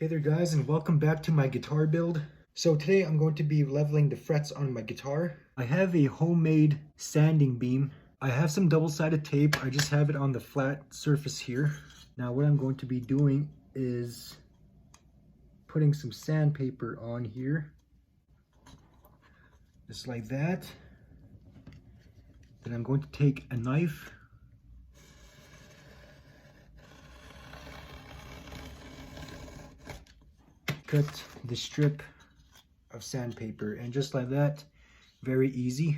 Hey there guys, and welcome back to my guitar build. So today I'm going to be leveling the frets on my guitar. I have a homemade sanding beam. I have some double-sided tape. I just have it on the flat surface here. Now what I'm going to be doing is putting some sandpaper on here. Just like that. Then I'm going to take a knife. Cut the strip of sandpaper, and just like that, very easy.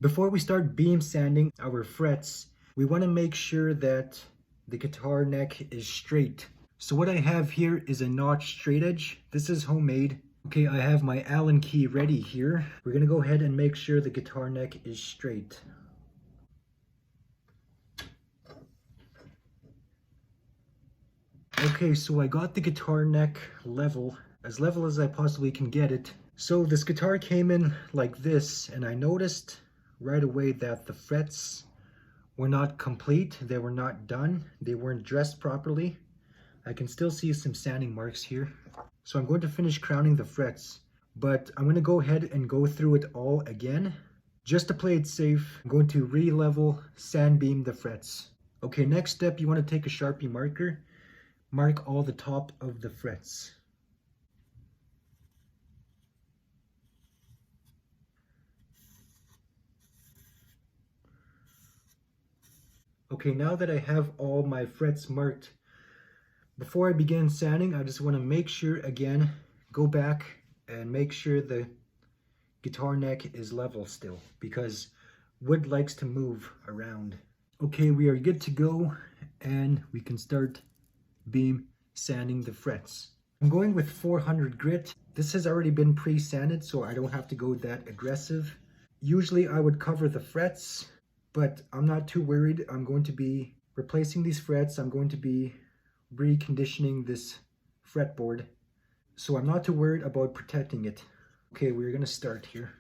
Before we start beam sanding our frets, we want to make sure that the guitar neck is straight. So what I have here is a notch straight edge. This is homemade. Okay, I have my Allen key ready here. We're gonna go ahead and make sure the guitar neck is straight. Okay, so I got the guitar neck level as I possibly can get it. So this guitar came in like this, and I noticed right away that the frets were not complete. They were not done. They weren't dressed properly. I can still see some sanding marks here. So I'm going to finish crowning the frets, but I'm going to go ahead and go through it all again. Just to play it safe, I'm going to re-level, sand beam the frets. Okay, next step, you want to take a Sharpie marker. Mark all the top of the frets. Okay, now that I have all my frets marked, before I begin sanding, I just want to make sure again, go back and make sure the guitar neck is level still, because wood likes to move around. Okay, we are good to go, and we can start beam sanding the frets. I'm going with 400 grit. This has already been pre-sanded, so I don't have to go that aggressive. Usually I would cover the frets, but I'm not too worried. I'm going to be replacing these frets. I'm going to be reconditioning this fretboard, so I'm not too worried about protecting it. Okay, we're gonna start here.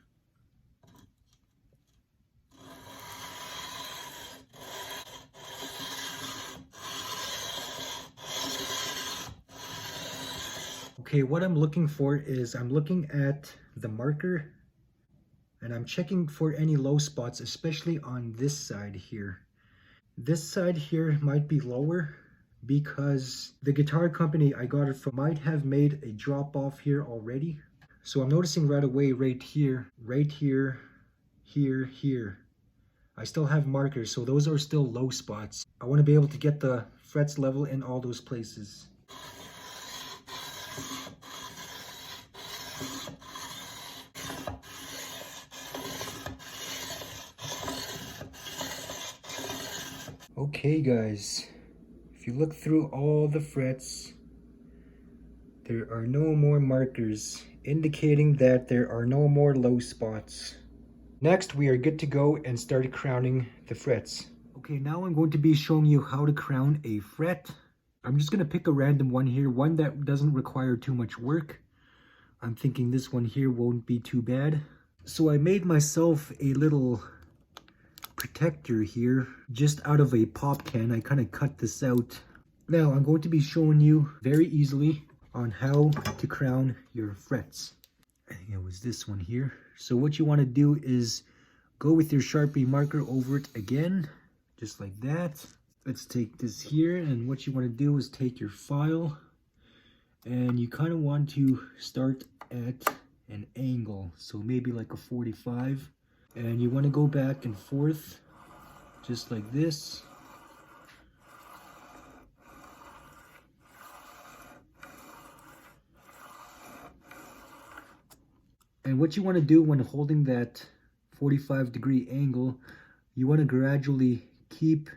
Okay, what I'm looking for is I'm looking at the marker and I'm checking for any low spots, especially on this side here. This side here might be lower because the guitar company I got it from might have made a drop off here already. So I'm noticing right away right here, here. I still have markers, so those are still low spots. I want to be able to get the frets level in all those places. Okay guys, if you look through all the frets, there are no more markers, indicating that there are no more low spots. Next, we are good to go and start crowning the frets. Okay, now I'm going to be showing you how to crown a fret. I'm just going to pick a random one here, one that doesn't require too much work. I'm thinking this one here won't be too bad. So I made myself a little protector here, just out of a pop can. I kind of cut this out. Now I'm going to be showing you very easily on how to crown your frets. I think it was this one here. So what you want to do is go with your Sharpie marker over it again, just like that. Let's take this here, and what you want to do is take your file, and you kind of want to start at an angle, so maybe like a 45, and you want to go back and forth just like this. And what you want to do when holding that 45-degree angle, you want to gradually keep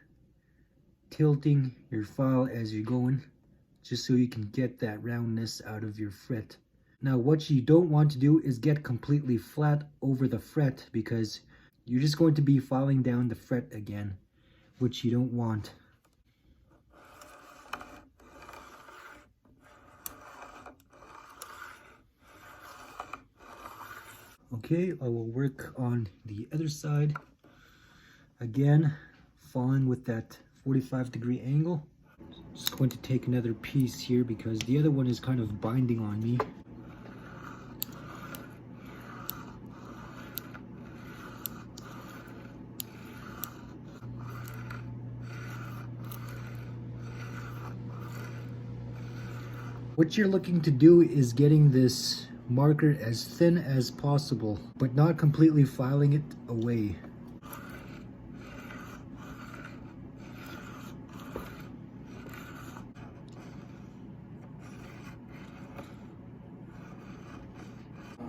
tilting your file as you're going, just so you can get that roundness out of your fret. Now what you don't want to do is get completely flat over the fret, because you're just going to be filing down the fret again, which you don't want. Okay, I will work on the other side. Again, following with that 45-degree angle. Just going to take another piece here because the other one is kind of binding on me. What you're looking to do is getting this marker as thin as possible, but not completely filing it away.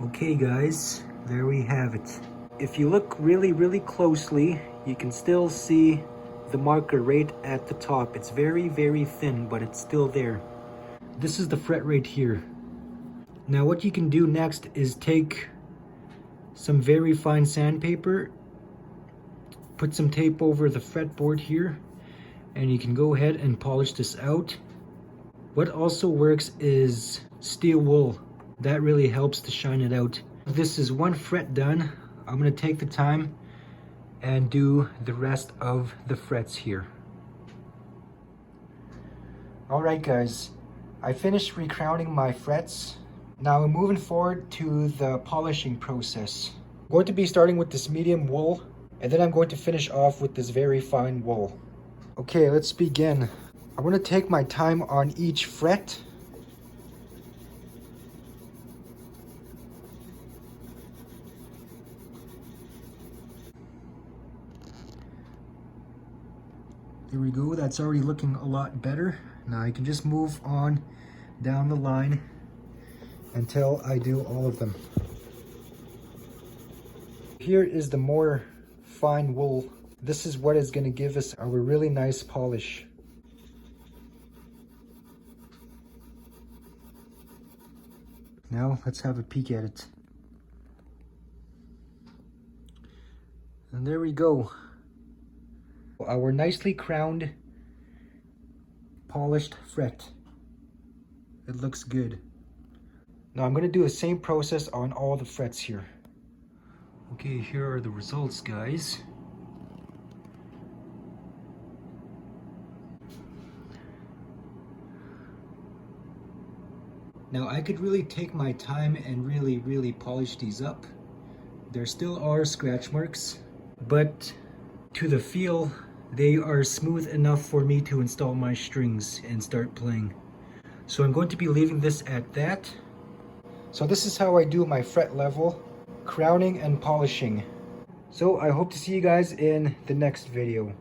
Okay guys, there we have it. If you look really closely, you can still see the marker right at the top. It's very thin, but it's still there. This is the fret right here. Now what you can do next is take some very fine sandpaper, put some tape over the fretboard here, and you can go ahead and polish this out. What also works is steel wool. That really helps to shine it out. This is one fret done. I'm gonna take the time and do the rest of the frets here. Alright guys, I finished recrowning my frets. Now I'm moving forward to the polishing process. I'm going to be starting with this medium wool, and then I'm going to finish off with this very fine wool. Okay, let's begin. I'm going to take my time on each fret. There we go, that's already looking a lot better. Now I can just move on down the line until I do all of them. Here is the more fine wool. This is what is going to give us our really nice polish. Now let's have a peek at it. And there we go. Our nicely crowned, polished fret. It looks good. Now I'm going to do the same process on all the frets here. Okay, here are the results, guys. Now I could really take my time and really polish these up. There still are scratch marks, but to the feel, they are smooth enough for me to install my strings and start playing. So I'm going to be leaving this at that. So this is how I do my fret level, crowning and polishing. So I hope to see you guys in the next video.